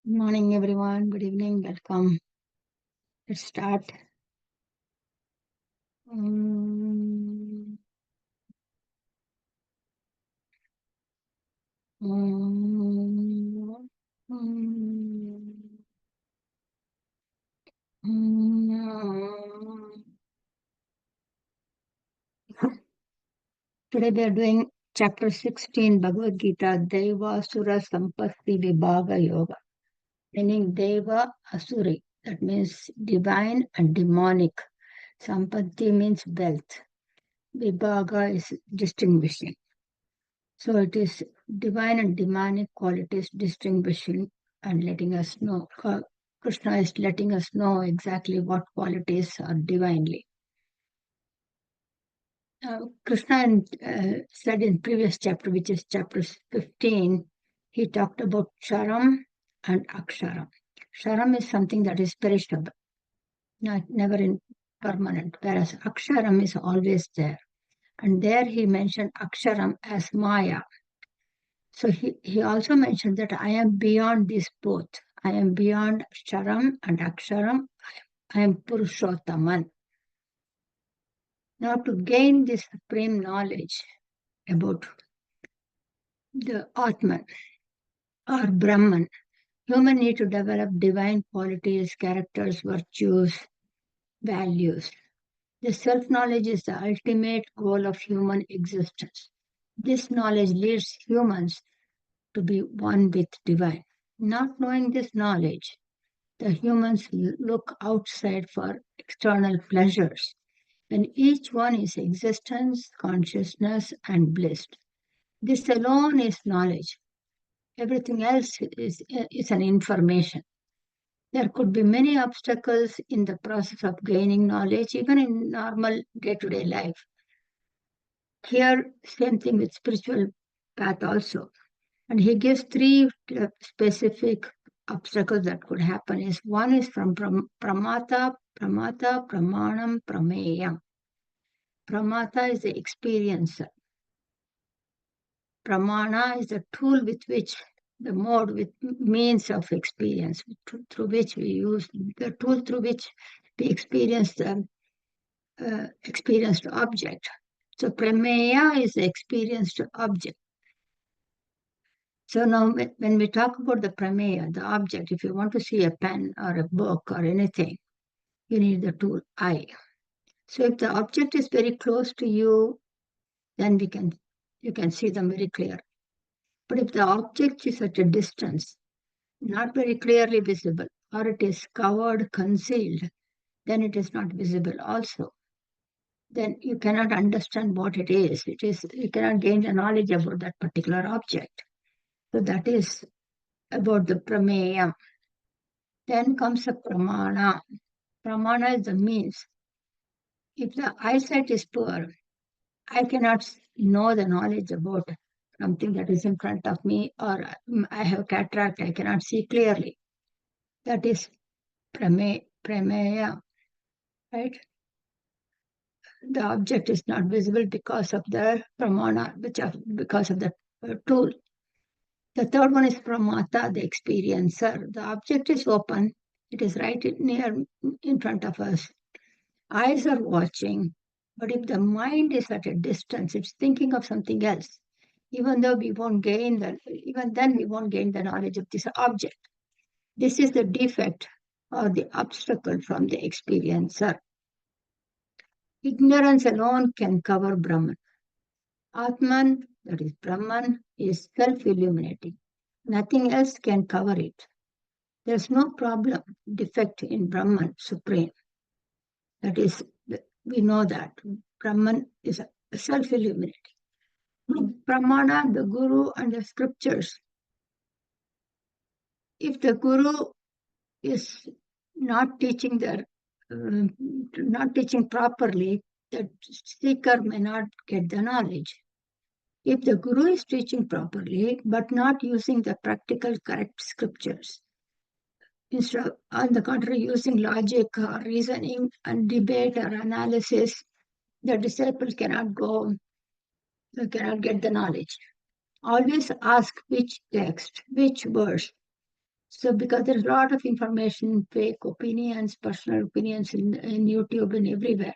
Good morning, everyone. Good evening. Welcome. Let's start. Mm, mm, mm, mm. Today we are doing chapter 16, Bhagavad Gita, Daivasuraa Sampathi Vibhaga Yoga, meaning Deva Asuri. That means divine and demonic. Sampathi means wealth. Vibhaga is distinguishing. So it is divine and demonic qualities distinguishing and letting us know. Krishna is letting us know exactly what qualities are divinely. Krishna said in previous chapter, which is chapter 15, he talked about Sharam and Aksharam. Sharam is something that is perishable, never permanent, whereas Aksharam is always there. And there he mentioned Aksharam as Maya. So he also mentioned that I am beyond these both. I am beyond Sharam and Aksharam. I am Purushottaman. Now to gain this supreme knowledge about the Atman or Brahman, human need to develop divine qualities, characters, virtues, values. The self-knowledge is the ultimate goal of human existence. This knowledge leads humans to be one with divine. Not knowing this knowledge, the humans look outside for external pleasures, when each one is existence, consciousness, and bliss. This alone is knowledge. Everything else is an information. There could be many obstacles in the process of gaining knowledge, even in normal day-to-day life. Here, same thing with spiritual path also. And he gives three specific obstacles that could happen. One is from Pramata, Pramanam, Prameyam. Pramata is the experiencer. Pramana is the tool with which the mode with means of experience through which we use the tool through which we experience the experienced object. So Prameya is the experienced object. So now when we talk about the prameya, the object, if you want to see a pen or a book or anything, you need the tool I. So if the object is very close to you, then you can see them very clear. But if the object is at a distance, not very clearly visible, or it is covered, concealed, then it is not visible also. Then you cannot understand what it is. You cannot gain the knowledge about that particular object. So that is about the Prameyam. Then comes a Pramana. Pramana is the means. If the eyesight is poor, I cannot know the knowledge about something that is in front of me, or I have cataract, I cannot see clearly. That is Prameya, right? The object is not visible because of the Pramana, because of the tool. The third one is Pramata, the experiencer. The object is open. It is right near in front of us. Eyes are watching. But if the mind is at a distance, it's thinking of something else. Even then we won't gain the knowledge of this object. This is the defect or the obstacle from the experiencer. Ignorance alone can cover Brahman. Atman, that is Brahman, is self-illuminating. Nothing else can cover it. There's no problem, defect in Brahman, supreme. That is, we know that Brahman is self-illuminating. Pramana, the Guru, and the scriptures. If the Guru is not teaching properly, the seeker may not get the knowledge. If the Guru is teaching properly, but not using the practical correct scriptures, instead of, on the contrary, using logic or reasoning and debate or analysis, the disciple cannot get the knowledge. Always ask which text, which verse, So because there's a lot of information, fake opinions, personal opinions in YouTube and everywhere.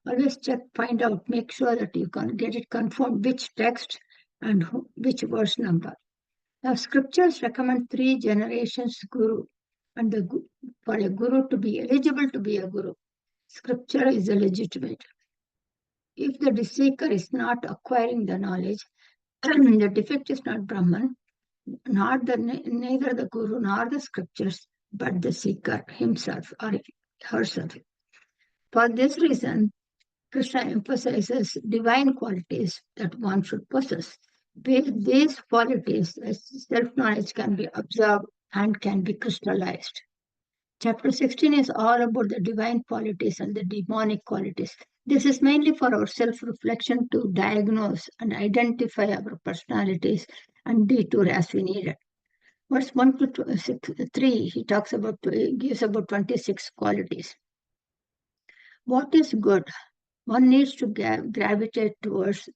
Always check, find out, make sure that you can get it confirmed which text and which verse number. Now, scriptures recommend 3 generations guru, and for a guru to be eligible to be a guru, scripture is illegitimate. If the seeker is not acquiring the knowledge, the defect is not Brahman, neither the guru nor the scriptures, but the seeker himself or herself. For this reason, Krishna emphasizes divine qualities that one should possess. With these qualities, self-knowledge can be observed and can be crystallized. Chapter 16 is all about the divine qualities and the demonic qualities. This is mainly for our self-reflection to diagnose and identify our personalities and detour as we need it. Verse 1 to 3, he gives about 26 qualities. What is good? One needs to gravitate towards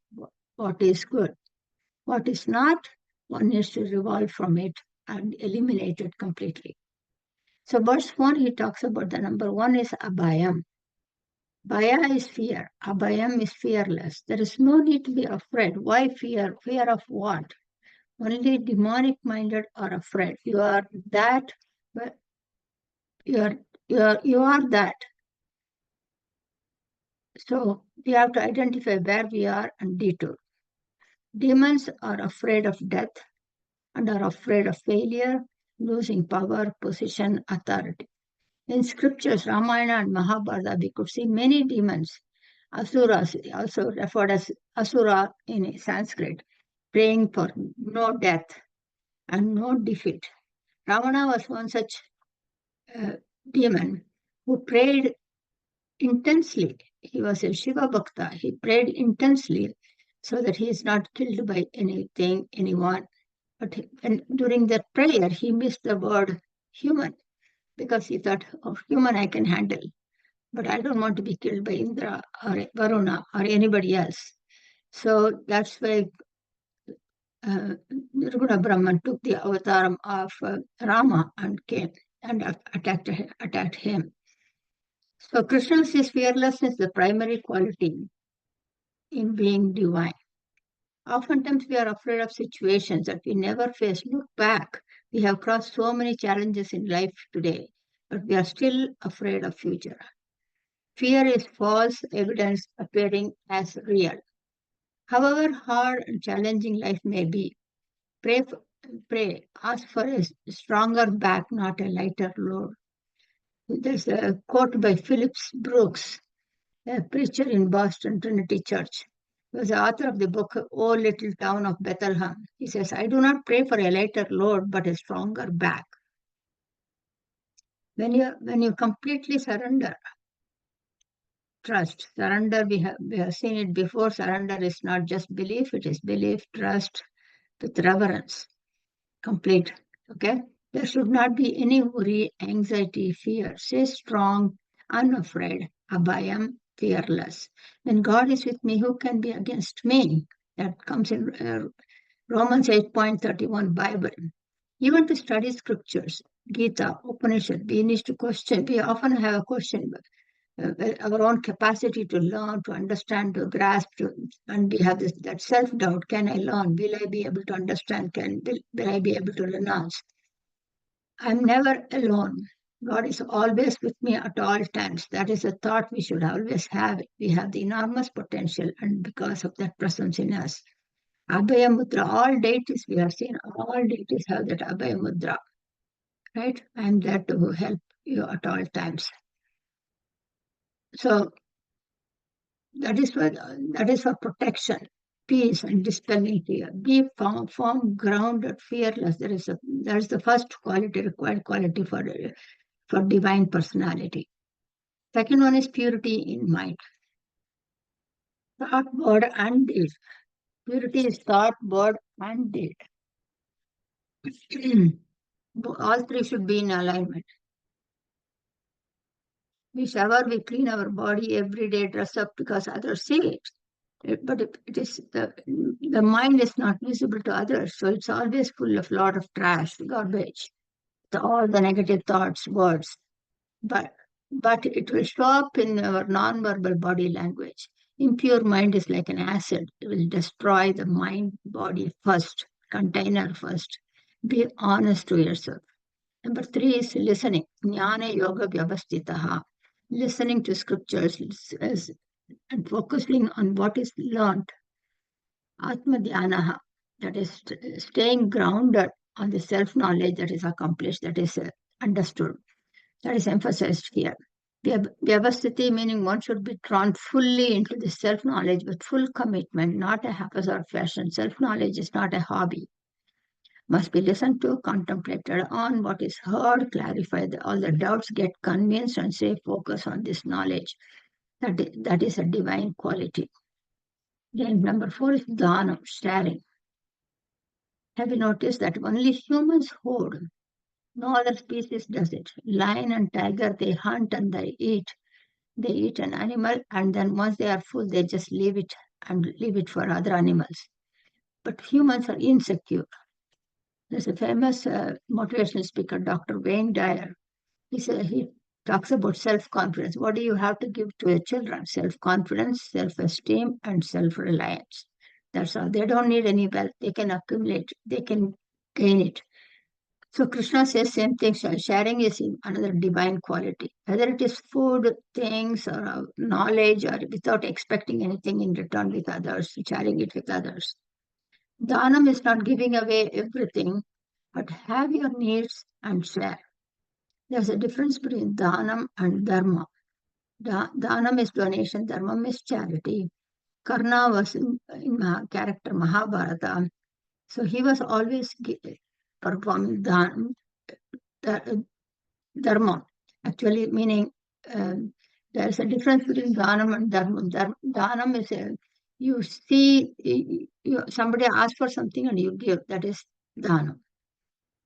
what is good. What is not, one needs to revolve from it and eliminate it completely. So verse 1, he talks about the number 1 is abyam. Bhaya is fear. Abyam is fearless. There is no need to be afraid. Why fear? Fear of what? Only demonic-minded are afraid. You are that, but you are that. So we have to identify where we are and detour. Demons are afraid of death and are afraid of failure, losing power, position, authority. In scriptures, Ramayana and Mahabharata, we could see many demons, asuras, also referred as asura in Sanskrit, praying for no death and no defeat. Ravana was one such demon who prayed intensely. He was a Shiva Bhakta. He prayed intensely so that he is not killed by anything, anyone. But during that prayer, he missed the word human because he thought, of human I can handle, but I don't want to be killed by Indra or Varuna or anybody else. So that's why Nirguna Brahman took the avatar of Rama and came and attacked him. So Krishna says fearlessness is the primary quality in being divine. Oftentimes we are afraid of situations that we never face. Look back. We have crossed so many challenges in life today, but we are still afraid of future. Fear is false evidence appearing as real. However hard and challenging life may be, pray, ask for a stronger back, not a lighter load. There's a quote by Phillips Brooks, a preacher in Boston Trinity Church. He was the author of the book, O Little Town of Bethlehem. He says, I do not pray for a lighter load, but a stronger back. When you completely surrender, trust, surrender, we have seen it before, surrender is not just belief, it is belief, trust, with reverence, complete, okay? There should not be any worry, anxiety, fear. Stay strong, unafraid, abhayam, fearless. When God is with me, who can be against me? That comes in Romans 8.31 Bible. Even to study scriptures, Gita, Upanishad, we need to question. We often have a question, our own capacity to learn, to understand, to grasp, and we have that self-doubt. Can I learn? Will I be able to understand? Will I be able to renounce? I'm never alone. God is always with me at all times. That is a thought we should always have. We have the enormous potential, and because of that presence in us. Abhaya Mudra, all deities we have seen, all deities have that Abhaya Mudra. Right? I'm there to help you at all times. So that is for protection, peace, and dispelling fear. Be firm, grounded, fearless. That is the first required quality for divine personality. Second one is purity in mind. Thought, word, and deed. Purity is thought, word, and deed. All three should be in alignment. We shower, we clean our body every day, dress up because others see it. But it is the mind is not visible to others, so it's always full of lot of trash, garbage. all the negative thoughts, words, but it will show up in our non-verbal body language. Impure mind is like an acid. It will destroy the mind, body first, container first. Be honest to yourself. Number 3 is listening. Jnana yoga vyavastitaha. Listening to scriptures and focusing on what is learned. Atma dhyanaha. That is staying grounded on the self-knowledge that is accomplished, that is understood. That is emphasized here. Vyavasthiti meaning one should be drawn fully into the self-knowledge with full commitment, not a haphazard fashion. Self-knowledge is not a hobby. Must be listened to, contemplated on, what is heard, clarified. All the doubts get convinced and say focus on this knowledge. That is a divine quality. Then number 4 is dhanam, sharing. Have you noticed that only humans hoard? No other species does it. Lion and tiger, they hunt and they eat. They eat an animal and then once they are full, they just leave it and leave it for other animals. But humans are insecure. There's a famous motivational speaker, Dr. Wayne Dyer. He talks about self-confidence. What do you have to give to your children? Self-confidence, self-esteem, and self-reliance. That's all. They don't need any wealth. They can accumulate. They can gain it. So Krishna says same thing. Sharing is another divine quality. Whether it is food, things, or knowledge, or without expecting anything in return with others, sharing it with others. Dhanam is not giving away everything, but have your needs and share. There's a difference between dhanam and dharma. Dhanam is donation, dharma is charity. Karna was in character Mahabharata. So he was always performing dharma, actually meaning there's a difference between dhanam and dharma. Dhanam is you see somebody asks for something and you give, that is dhanam.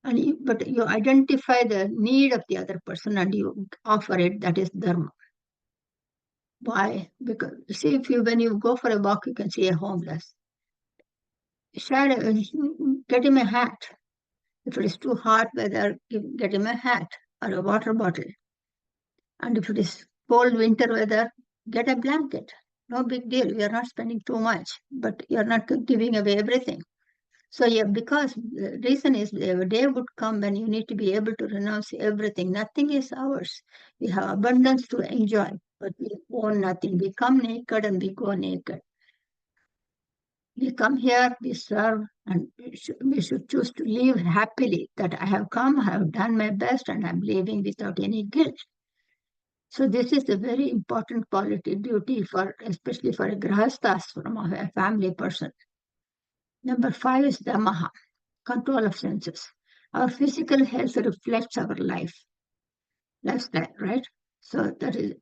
But you identify the need of the other person and you offer it, that is dharma. Why? Because see, when you go for a walk, you can see a homeless. Get him a hat. If it is too hot weather, get him a hat or a water bottle. And if it is cold winter weather, get a blanket. No big deal. We are not spending too much, but you are not giving away everything. So yeah, because the reason is the day would come when you need to be able to renounce everything. Nothing is ours. We have abundance to enjoy, but we own nothing. We come naked and we go naked. We come here, we serve, and we should choose to live happily. That I have come, I have done my best, and I'm leaving without any guilt. So this is a very important quality, duty especially for a grahasthas, from a family person. Number 5 is damaha, control of senses. Our physical health reflects our lifestyle, right? So that is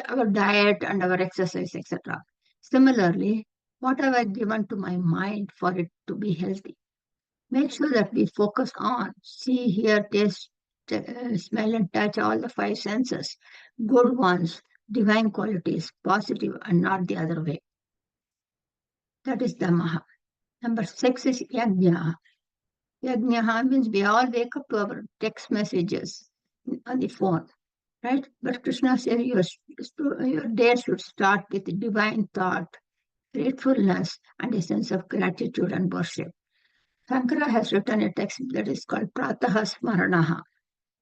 our diet and our exercise, etc. Similarly, what have I given to my mind for it to be healthy? Make sure that we focus on see, hear, taste, smell, and touch, all the 5 senses, good ones, divine qualities, positive, and not the other way. That is Dhammaha. Number 6 is Yajna. Yajna means we all wake up to our text messages on the phone, right? But Krishna says your day should start with divine thought, gratefulness, and a sense of gratitude and worship. Shankara has written a text that is called Prataha Smaranaha,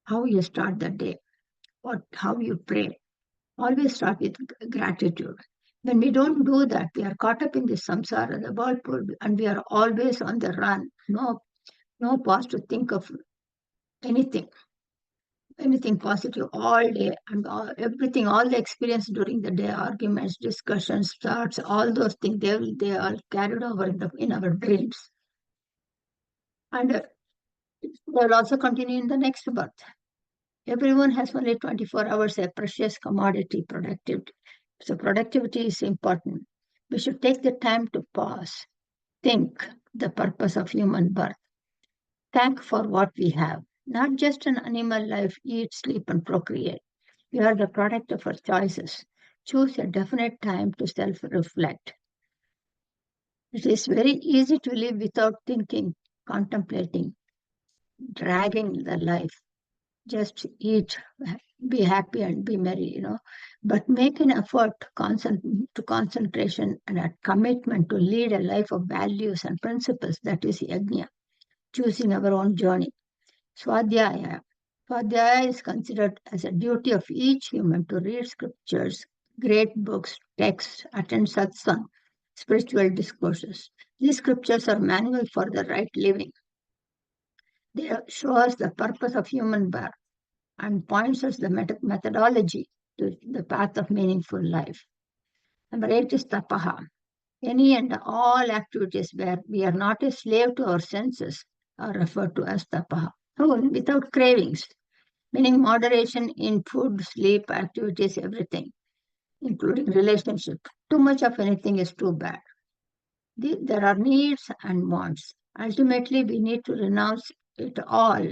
how you start the day, how you pray. Always start with gratitude. When we don't do that, we are caught up in the samsara, the whirlpool, and we are always on the run. No pause to think of anything positive all day, and everything, all the experience during the day, arguments, discussions, thoughts, all those things, they are carried over in our dreams. And they'll also continue in the next birth. Everyone has only 24 hours, a precious commodity, productivity. So productivity is important. We should take the time to pause, think the purpose of human birth, thank for what we have. Not just an animal life, eat, sleep, and procreate. We are the product of our choices. Choose a definite time to self-reflect. It is very easy to live without thinking, contemplating. dragging the life. Just eat, be happy, and be merry, But make an effort to concentration and a commitment to lead a life of values and principles. That is yajna, choosing our own journey. Swadhyaya. Swadhyaya is considered as a duty of each human to read scriptures, great books, texts, attend satsang, spiritual discourses. These scriptures are manual for the right living. They show us the purpose of human birth and points us the methodology to the path of meaningful life. Number 8 is tapaha. Any and all activities where we are not a slave to our senses are referred to as tapaha. Without cravings, meaning moderation in food, sleep, activities, everything, including relationship. Too much of anything is too bad. There are needs and wants. Ultimately, we need to renounce it all.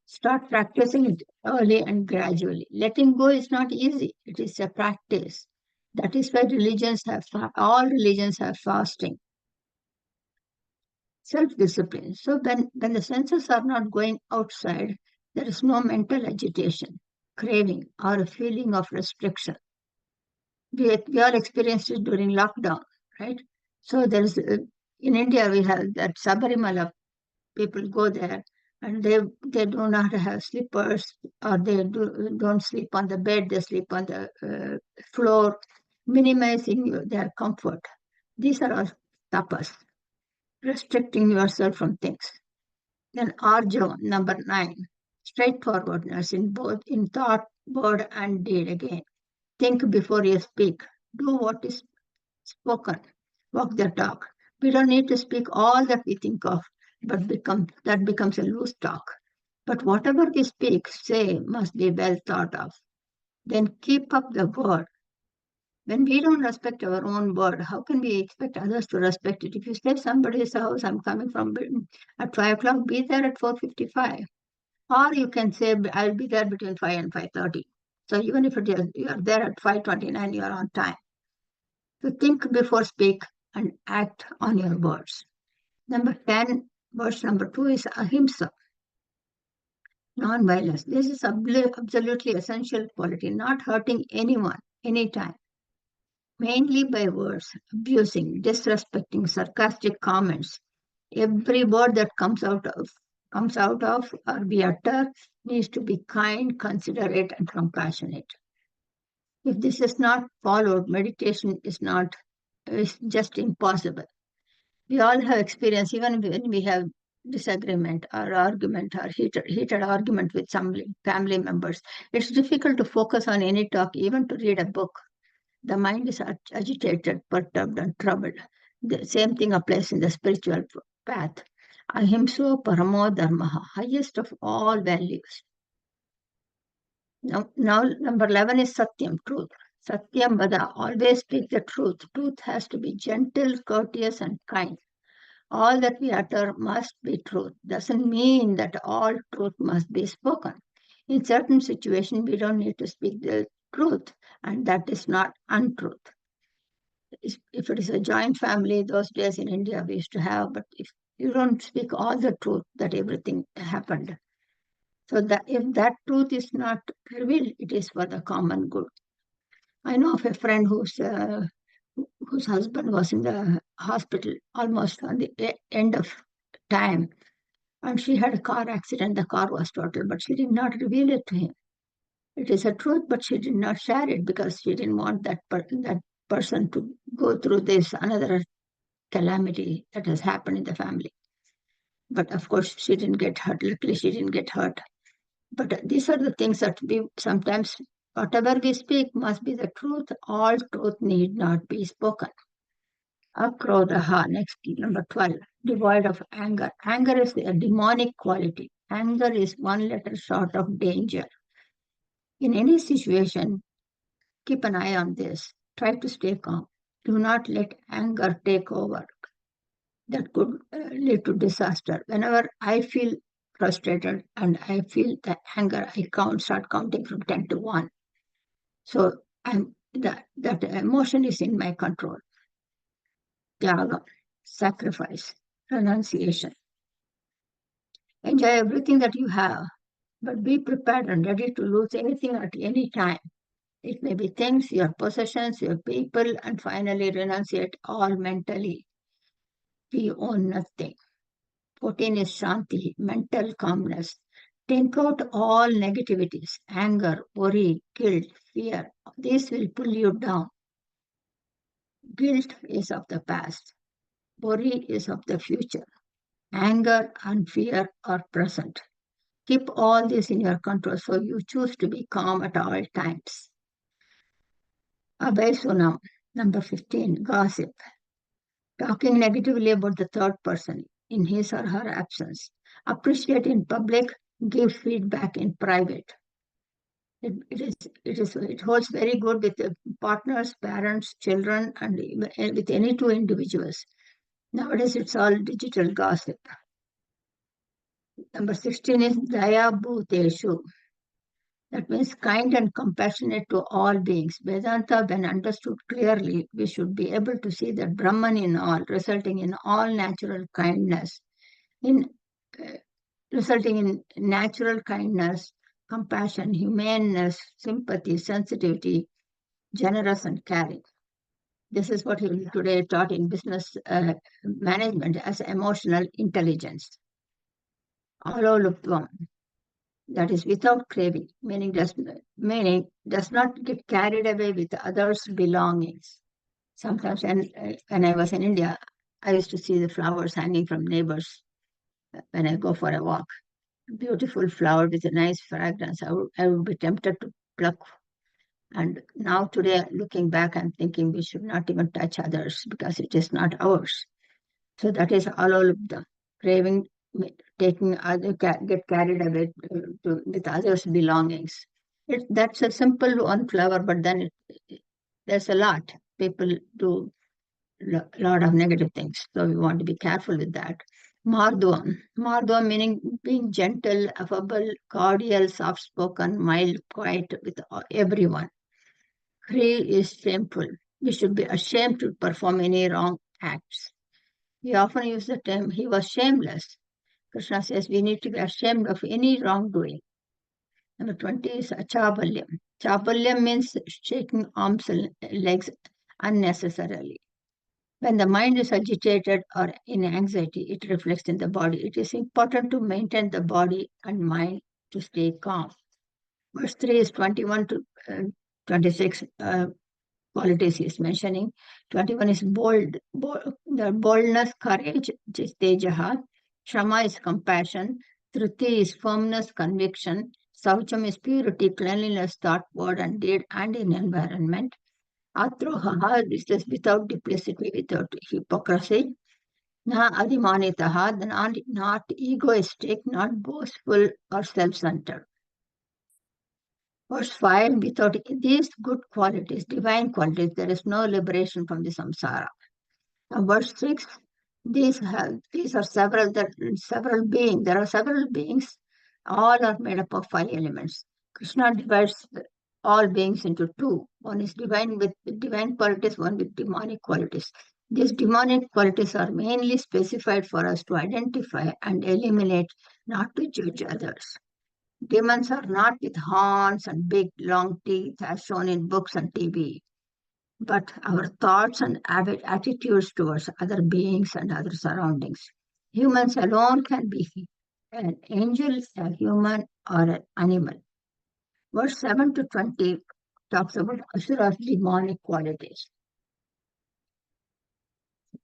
Start practicing it early and gradually. Letting go is not easy. It is a practice. That is why all religions have fasting, self-discipline. So when the senses are not going outside, there is no mental agitation, craving, or a feeling of restriction. We all experienced it during lockdown, right? So in India we have that Sabarimala. People go there and they do not have slippers, or don't sleep on the bed. They sleep on the floor, minimizing their comfort. These are all tapas, restricting yourself from things. Then arjo, number 9, straightforwardness in thought, word, and deed. Again, think before you speak. Do what is spoken. Walk the talk. We don't need to speak all that we think of, but that becomes a loose talk. But whatever we speak, say, must be well thought of. Then keep up the word. When we don't respect our own word, how can we expect others to respect it? If you say somebody's house, I'm coming from at 5 o'clock, be there at 4:55. Or you can say, I'll be there between 5 and 5:30. So even if you are there at 5:29, you are on time. So think before speak and act on your words. Number 10, verse number 2 is ahimsa, non-violence. This is absolutely essential quality, not hurting anyone, anytime, mainly by words, abusing, disrespecting, sarcastic comments. Every word that comes out of or we utter needs to be kind, considerate, and compassionate. If this is not followed, meditation is just impossible. We all have experience, even when we have disagreement or argument or heated argument with some family members. It's difficult to focus on any talk, even to read a book. The mind is agitated, perturbed, and troubled. The same thing applies in the spiritual path. Ahimso paramo dharmaha, highest of all values. Now number 11 is Satyam, truth. Satyam Vada, always speak the truth. Truth has to be gentle, courteous, and kind. All that we utter must be truth. Doesn't mean that all truth must be spoken. In certain situations, we don't need to speak the truth, and that is not untruth. If it is a joint family, those days in India we used to have, but if you don't speak all the truth, that everything happened. So that if that truth is not revealed, it is for the common good. I know of a friend whose husband was in the hospital almost on the end of time, and she had a car accident. The car was total, but she did not reveal it to him. It is a truth, but she did not share it because she didn't want that person to go through this another calamity that has happened in the family. But of course, she didn't get hurt. Luckily, she didn't get hurt. But these are the things that we sometimes, whatever we speak must be the truth. All truth need not be spoken. Krodha, next, number 12, devoid of anger. Anger is a demonic quality. Anger is one letter short of danger. In any situation, keep an eye on this. Try to stay calm. Do not let anger take over. That could lead to disaster. Whenever I feel frustrated and I feel the anger, I start counting from 10 to 1. So that emotion is in my control. Tyaga, sacrifice, renunciation. Enjoy everything that you have, but be prepared and ready to lose anything at any time. It may be things, your possessions, your people, and finally renunciate all mentally. We own nothing. 14 is Shanti, mental calmness. Think out all negativities, anger, worry, guilt, fear. These will pull you down. Guilt is of the past. Worry is of the future. Anger and fear are present. Keep all this in your control so you choose to be calm at all times. Abhaisunam, number 15, gossip. Talking negatively about the third person in his or her absence. Appreciate in public, give feedback in private. It holds very good with the partners, parents, children, and with any two individuals. Nowadays, it's all digital gossip. Number 16 is Daya Bhuteshu. That means kind and compassionate to all beings. Vedanta, when understood clearly, we should be able to see that Brahman in all, resulting in all natural kindness, in resulting in natural kindness, compassion, humaneness, sympathy, sensitivity, generous and caring. This is what he today taught in business management as emotional intelligence. Aloluptvam, that is without craving, meaning does not get carried away with others' belongings. Sometimes when I was in India, I used to see the flowers hanging from neighbors when I go for a walk. Beautiful flower with a nice fragrance. I would be tempted to pluck. And now today, looking back, I'm thinking we should not even touch others because it is not ours. So that is alolupta, craving, taking other, get carried away with others' belongings. That's a simple one flower, but then there's a lot. People do a lot of negative things. So we want to be careful with that. Mardhvam. Mardhvam meaning being gentle, affable, cordial, soft-spoken, mild, quiet with everyone. Hri is shameful. We should be ashamed to perform any wrong acts. We often use the term, he was shameless. Krishna says we need to be ashamed of any wrongdoing. Number 20 is Chabalyam. Chabalyam means shaking arms and legs unnecessarily. When the mind is agitated or in anxiety, it reflects in the body. It is important to maintain the body and mind to stay calm. Verse 3 is 21 to 26 qualities he is mentioning. 21 is bold, the boldness, courage, which is tejaha. Shama is compassion. Triti is firmness, conviction. Saucham is purity, cleanliness, thought, word, and deed, and in environment. Atroha is without duplicity, without hypocrisy. Na adimanitaha, not egoistic, not boastful or self-centered. Verse 5, without these good qualities, divine qualities, there is no liberation from the samsara. Now, verse 6, these are several beings. There are several beings. All are made up of 5 elements. Krishna divides all beings into 2. One is divine with divine qualities, one with demonic qualities. These demonic qualities are mainly specified for us to identify and eliminate, not to judge others. Demons are not with horns and big long teeth as shown in books and TV, but our thoughts and attitudes towards other beings and other surroundings. Humans alone can be an angel, a human, or an animal. Verse 7 to 20 talks about Asura's demonic qualities.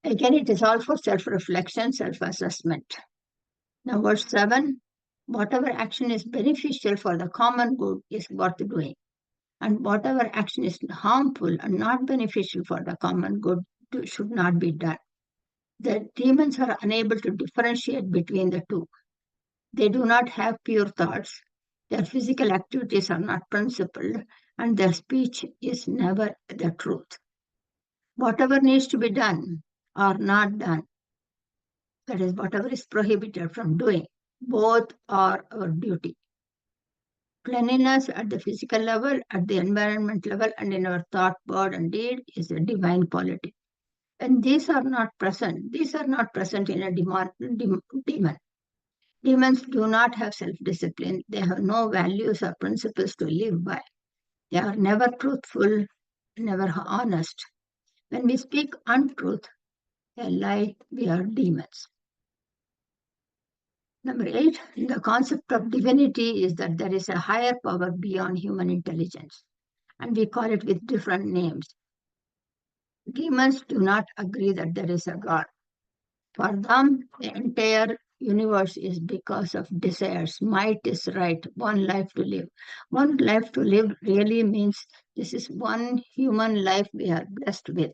Again, it is all for self-reflection, self-assessment. Now, verse 7, whatever action is beneficial for the common good is worth doing. And whatever action is harmful and not beneficial for the common good should not be done. The demons are unable to differentiate between the two. They do not have pure thoughts. Their physical activities are not principled, and their speech is never the truth. Whatever needs to be done are not done. That is, whatever is prohibited from doing. Both are our duty. Cleanliness at the physical level, at the environment level, and in our thought, word, and deed is a divine quality. And these are not present in a demon. Demons do not have self-discipline. They have no values or principles to live by. They are never truthful, never honest. When we speak untruth, a lie, we are demons. Number 8, the concept of divinity is that there is a higher power beyond human intelligence, and we call it with different names. Demons do not agree that there is a God. For them, the entire universe is because of desires. Might is right, one life to live. One life to live really means this is one human life we are blessed with.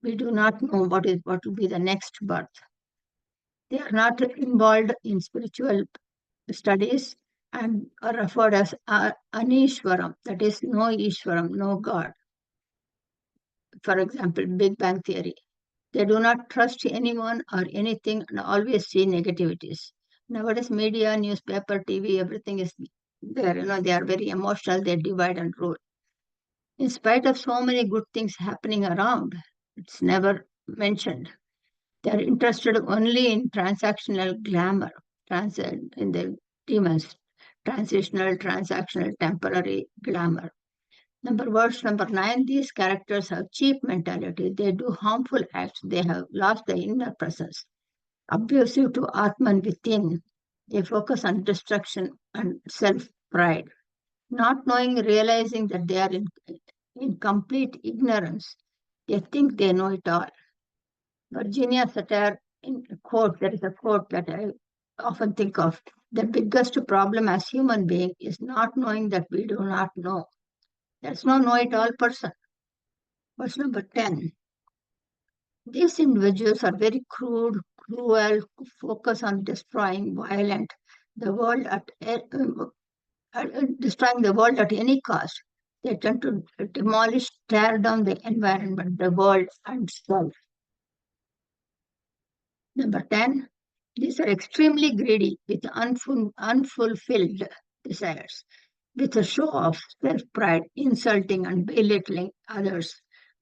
We do not know what will be the next birth. They are not involved in spiritual studies and are referred as Anishwaram, that is, no Ishwaram, no God. For example, Big Bang Theory. They do not trust anyone or anything and always see negativities. Nowadays, media, newspaper, TV, everything is there. They are very emotional, they divide and rule. In spite of so many good things happening around, it's never mentioned. They are interested only in transactional glamour, in the demons, transitional, transactional, temporary glamour. Verse number 9, these characters have cheap mentality. They do harmful acts. They have lost the inner presence. Abusive to Atman within. They focus on destruction and self-pride. Not knowing, realizing that they are in complete ignorance. They think they know it all. Virginia Satir, in a quote, there is a quote that I often think of. The biggest problem as human being is not knowing that we do not know. There's no know-it-all person. Verse number 10. These individuals are very crude, cruel, focus on destroying, violent, the world destroying the world at any cost. They tend to demolish, tear down the environment, the world, and self. Number 10, these are extremely greedy with unfulfilled desires, with a show of self-pride, insulting and belittling others,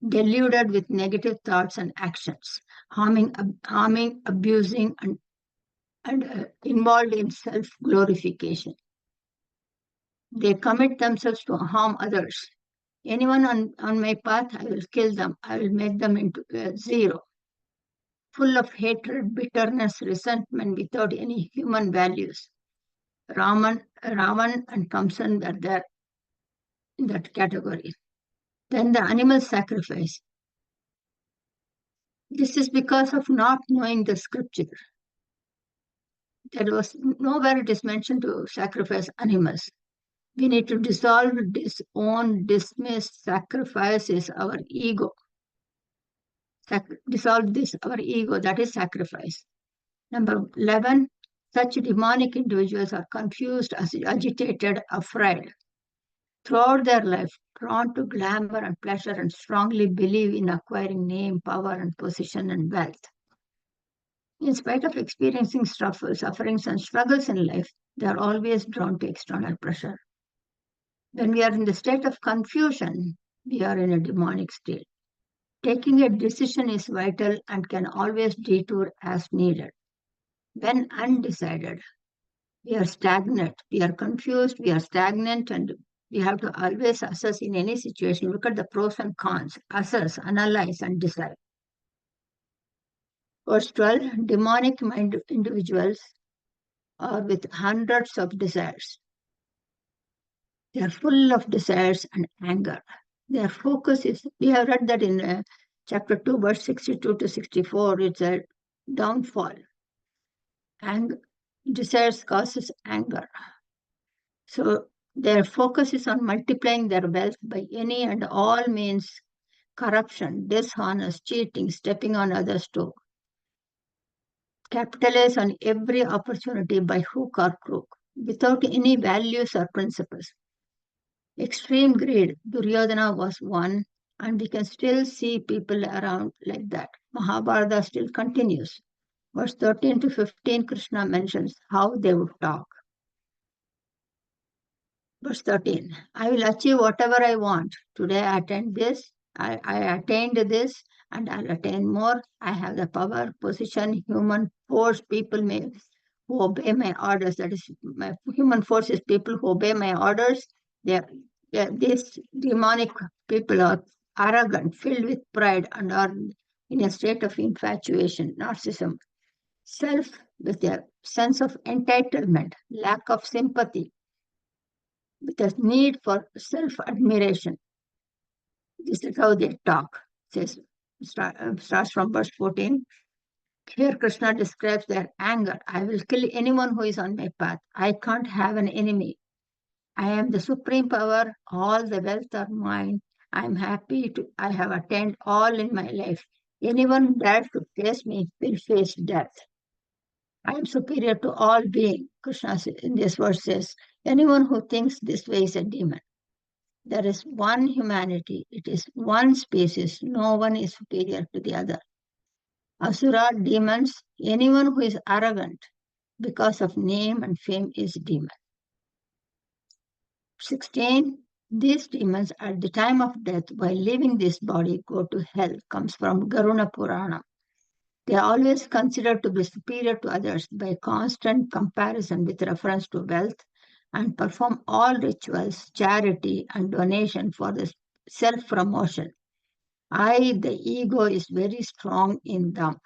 deluded with negative thoughts and actions, harming, abusing, and involved in self-glorification. They commit themselves to harm others. Anyone on my path, I will kill them. I will make them into zero. Full of hatred, bitterness, resentment without any human values. Ravan and Kamsan were there in that category. Then the animal sacrifice. This is because of not knowing the scripture. There was nowhere it is mentioned to sacrifice animals. We need to dissolve, disown, dismiss, sacrifice is our ego. Dissolve this, our ego, that is sacrifice. Number 11, such demonic individuals are confused, agitated, afraid. Throughout their life, drawn to glamour and pleasure and strongly believe in acquiring name, power, and position and wealth. In spite of experiencing sufferings and struggles in life, they are always drawn to external pressure. When we are in the state of confusion, we are in a demonic state. Taking a decision is vital and can always detour as needed. When undecided, we are stagnant, we are confused, we are stagnant, and we have to always assess in any situation, look at the pros and cons, assess, analyze, and decide. Verse 12, demonic mind individuals are with hundreds of desires. They are full of desires and anger. Their focus is, we have read that in chapter 2, verse 62 to 64, it's a downfall. Desires causes anger. So their focus is on multiplying their wealth by any and all means, corruption, dishonest, cheating, stepping on others' toe. Capitalize on every opportunity by hook or crook, without any values or principles. Extreme greed, Duryodhana was one, and we can still see people around like that. Mahabharata still continues. Verse 13 to 15, Krishna mentions how they would talk. Verse 13, I will achieve whatever I want. Today I attained this, I attained this, and I'll attain more. I have the power, position, human force, people may who obey my orders. That is, my human force is people who obey my orders. These demonic people are arrogant, filled with pride, and are in a state of infatuation, narcissism, self with their sense of entitlement, lack of sympathy, with a need for self-admiration. This is how they talk. Says starts from verse 14. Here Krishna describes their anger. I will kill anyone who is on my path. I can't have an enemy. I am the supreme power. All the wealth are mine. I am happy to. I have attained all in my life. Anyone who dares to face me will face death. I am superior to all being. Krishna in this verse says, anyone who thinks this way is a demon. There is one humanity. It is one species. No one is superior to the other. Asura, demons, anyone who is arrogant because of name and fame is demon. 16. These demons at the time of death, while leaving this body, go to hell, comes from Garuna Purana. They are always considered to be superior to others by constant comparison with reference to wealth and perform all rituals, charity, and donation for the self-promotion. The ego, is very strong in them.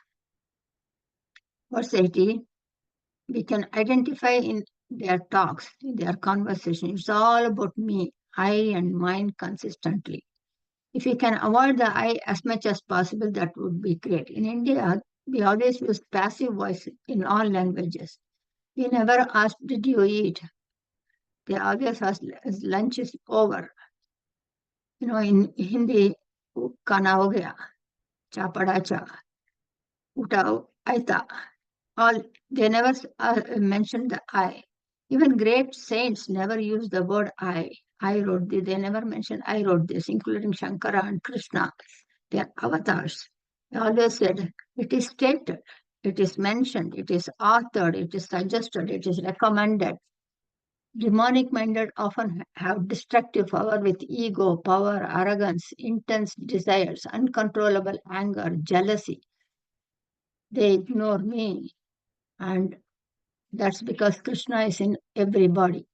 Verse 80, we can identify in their talks, in their conversation. It's all about me, I and mine consistently. If we can avoid the I as much as possible, that would be great. In India, we always use passive voice in all languages. We never ask, did you eat? They always ask, lunch is over. In Hindi, खाना हो गया, चा पड़ा चा, उठा आयता. All they never mention the I. Even great saints never use the word I. I wrote this. They never mention I wrote this, including Shankara and Krishna. They are avatars. They always said it is stated, it is mentioned, it is authored, it is suggested, it is recommended. Demonic minded often have destructive power with ego, power, arrogance, intense desires, uncontrollable anger, jealousy. They ignore me, and that's because Krishna is in everybody.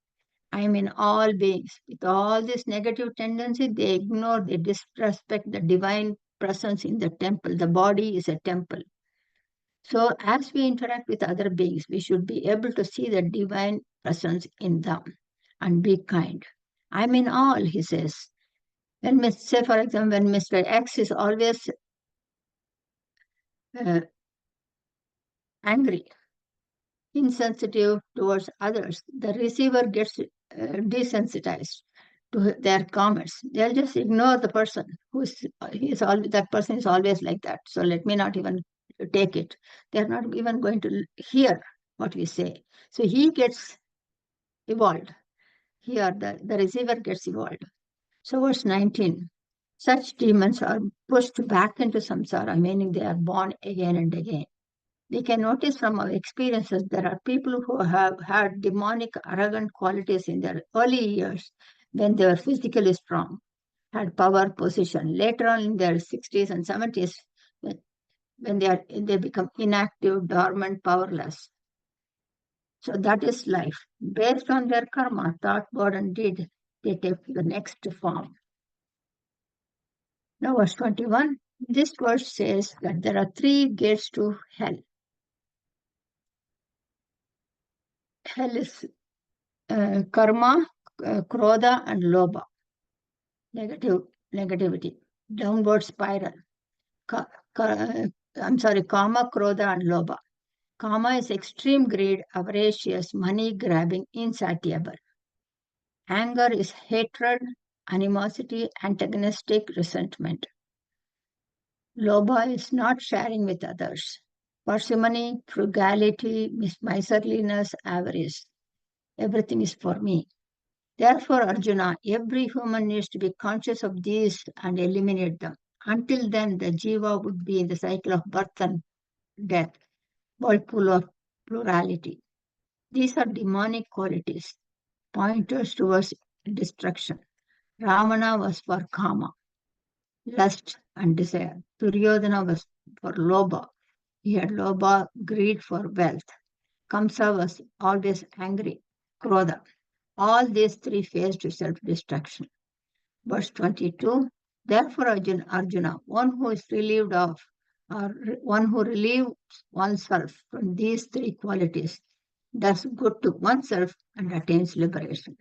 I am in all beings. With all this negative tendency, they ignore, they disrespect the divine presence in the temple. The body is a temple. So as we interact with other beings, we should be able to see the divine presence in them and be kind. I'm in all, he says. When, say for example, when Mr. X is always angry, insensitive towards others, the receiver gets desensitized to their comments. They'll just ignore the person that person is always like that. So let me not even take it. They're not even going to hear what we say. So he gets evolved. Here the receiver gets evolved. So verse 19. Such demons are pushed back into samsara, meaning they are born again and again. We can notice from our experiences there are people who have had demonic, arrogant qualities in their early years when they were physically strong, had power, position. Later on in their 60s and 70s, when they become inactive, dormant, powerless. So that is life. Based on their karma, thought, word, and deed, they take the next form. Now, verse 21. This verse says that there are 3 gates to hell. Hell is karma, Krodha, and Loba. Negativity. Downward spiral. Kama, Krodha, and Loba. Kama is extreme greed, avaricious, money-grabbing, insatiable. Anger is hatred, animosity, antagonistic, resentment. Loba is not sharing with others. Parsimony, frugality, miserliness, avarice. Everything is for me. Therefore, Arjuna, every human needs to be conscious of these and eliminate them. Until then, the jiva would be in the cycle of birth and death, whirlpool of plurality. These are demonic qualities, pointers towards destruction. Ravana was for kama, lust and desire. Duryodhana was for loba. He had loba, greed for wealth. Kamsa was always angry. Krodha. All these three faced self-destruction. Verse 22. Therefore, Arjuna, one who is relieved of, or one who relieves oneself from these three qualities, does good to oneself and attains liberation.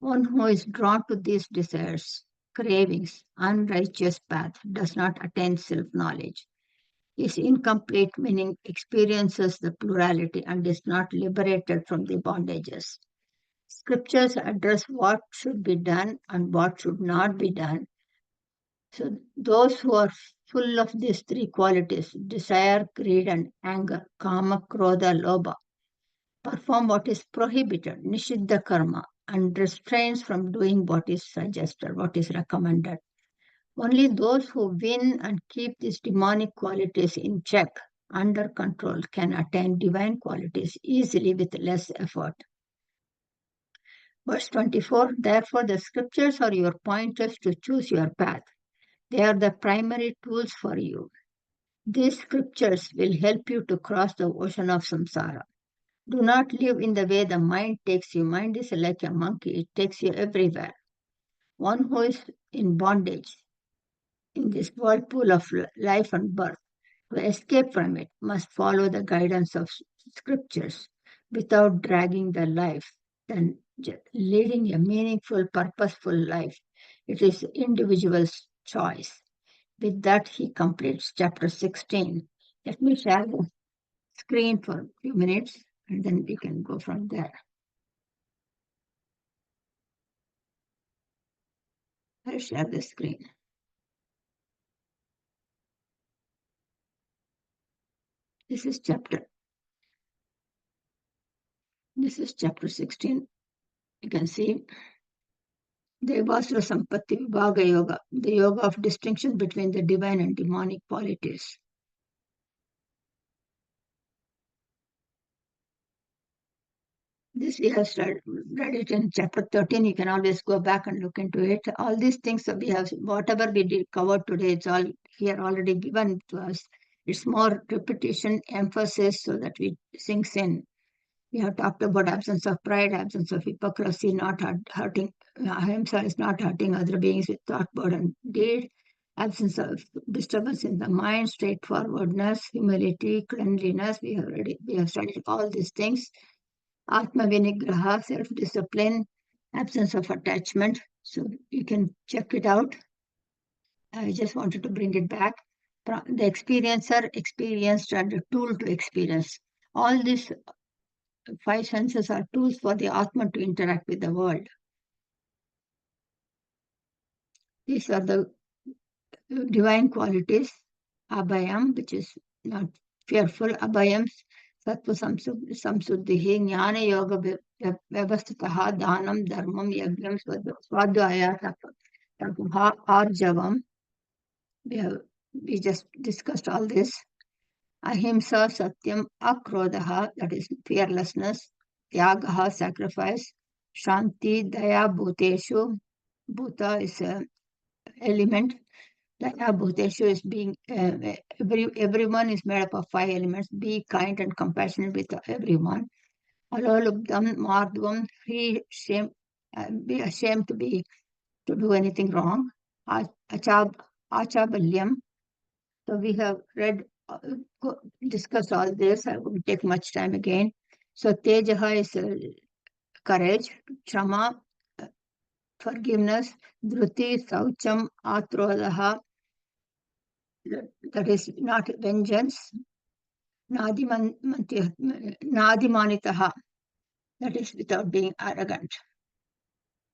One who is drawn to these desires, cravings, unrighteous path, does not attain self-knowledge, is incomplete, meaning experiences the plurality and is not liberated from the bondages. Scriptures address what should be done and what should not be done. So those who are full of these three qualities, desire, greed, and anger, kama, krodha, loba, perform what is prohibited, nishiddha karma, and restrains from doing what is suggested, what is recommended. Only those who win and keep these demonic qualities in check, under control, can attain divine qualities easily with less effort. Verse 24, therefore the scriptures are your pointers to choose your path. They are the primary tools for you. These scriptures will help you to cross the ocean of samsara. Do not live in the way the mind takes you. Mind is like a monkey, it takes you everywhere. One who is in bondage in this whirlpool of life and birth, to escape from it, must follow the guidance of scriptures without dragging the life, then leading a meaningful, purposeful life. It is individual's choice. With that, he completes chapter 16. Let me share the screen for a few minutes, and then we can go from there. I'll share the screen. This is chapter 16. You can see Daivasuraa Sampathi Vibhaga Yoga, the yoga of distinction between the divine and demonic qualities. This we have read it in chapter 13. You can always go back and look into it. All these things that we have, whatever we did cover today, it's all here already given to us. It's more repetition, emphasis, so that it sinks in. We have talked about absence of pride, absence of hypocrisy, not hurting, ahimsa is not hurting other beings with thought, word, and deed, absence of disturbance in the mind, straightforwardness, humility, cleanliness. We have studied all these things. Atma Vinigraha, self-discipline, absence of attachment. So you can check it out. I just wanted to bring it back. The experiencer, experienced, and the tool to experience. All these five senses are tools for the Atma to interact with the world. These are the divine qualities. Abyam, which is not fearful. Abhayam, Sattva Samsuddhihi, Jnana Yoga Vyavastitaha, Dhanam, Dharmam, Yagyam, Swadhyaya, Tapa, Arjavam. We just discussed all this. Ahimsa, Satyam, Akrodha, that is fearlessness. Tyagaha, sacrifice. Shanti, Daya, Bhuteshu. Bhuta is an element. Daya, Bhuteshu is being, everyone is made up of 5 elements. Be kind and compassionate with everyone. Alolubdam, Mardvam, free, shame, be ashamed to do anything wrong. Achabalyam. So we have discussed all this. I won't take much time again. So Tejaha is courage, Kshama, forgiveness, Dhruti, Saucham, Atrodha, that is not vengeance, Nadimanitaha, that is without being arrogant.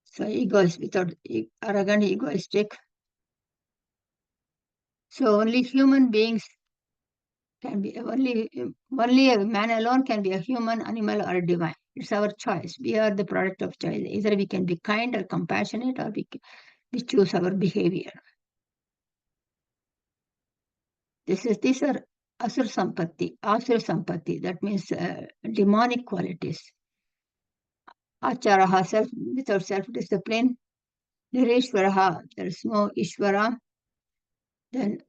So ego is without arrogant, egoistic. So only human beings can be, only a man alone can be a human, animal, or divine. It's our choice. We are the product of choice. Either we can be kind or compassionate, or we choose our behavior. These are asur sampatti. That means demonic qualities. Acharaha, without self-discipline. Nireeshwaraha, there is no Ishvara. Then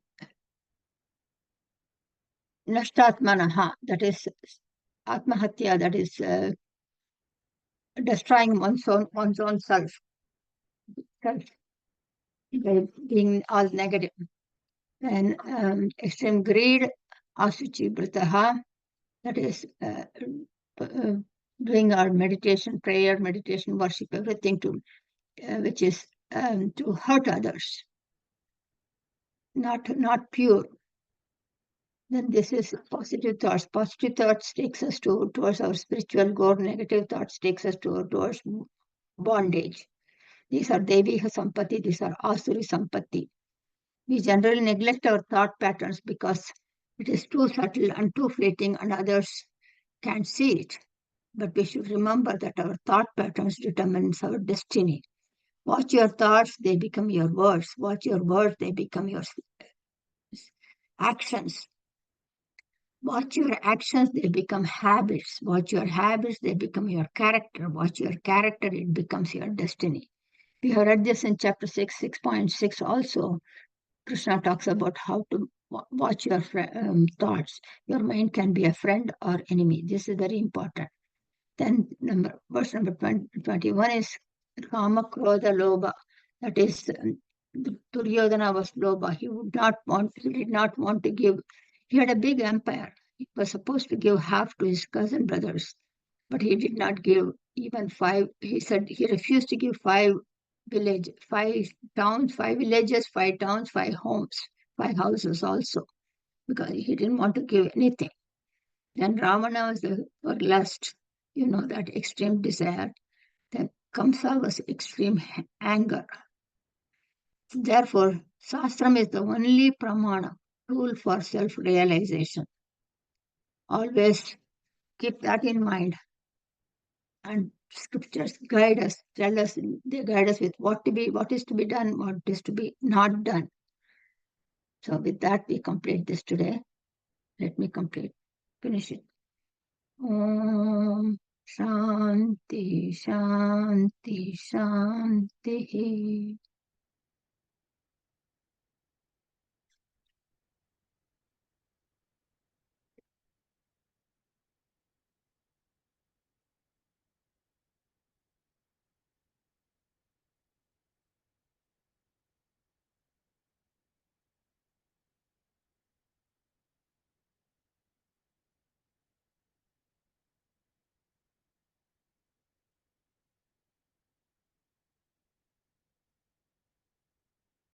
Nashtatmanaha, that is Atmahatya, that is destroying one's own self by being all negative. Then extreme greed, asuchi brataha, that is doing our meditation, prayer, meditation, worship, everything to which is to hurt others, not pure. Then this is positive thoughts. Positive thoughts takes us towards our spiritual goal. Negative thoughts takes us towards bondage. These are Deviha Sampathi, these are Asuri Sampathi. We generally neglect our thought patterns because it is too subtle and too fleeting and others can't see it. But we should remember that our thought patterns determine our destiny. Watch your thoughts, they become your words. Watch your words, they become your actions. Watch your actions, they become habits. Watch your habits, they become your character. Watch your character, it becomes your destiny. We have read this in chapter 6, 6.6 also. Krishna talks about how to watch your thoughts. Your mind can be a friend or enemy. This is very important. Then verse number 21 is Kama, Krodha, Loba. That is, Duryodhana was Loba. He did not want to give. He had a big empire. He was supposed to give half to his cousin brothers, but he did not give even 5. He said he refused to give 5 towns, 5 villages, 5 towns, 5 homes, 5 houses also, because he didn't want to give anything. Then Ravana was for lust, that extreme desire. Then Kamsa was extreme anger. Therefore, Shastram is the only Pramana, tool for self-realization. Always keep that in mind. And scriptures guide us, they guide us with what is to be done, what is to be not done. So with that, we complete this today. Let me finish it. Om Shanti Shanti Shanti.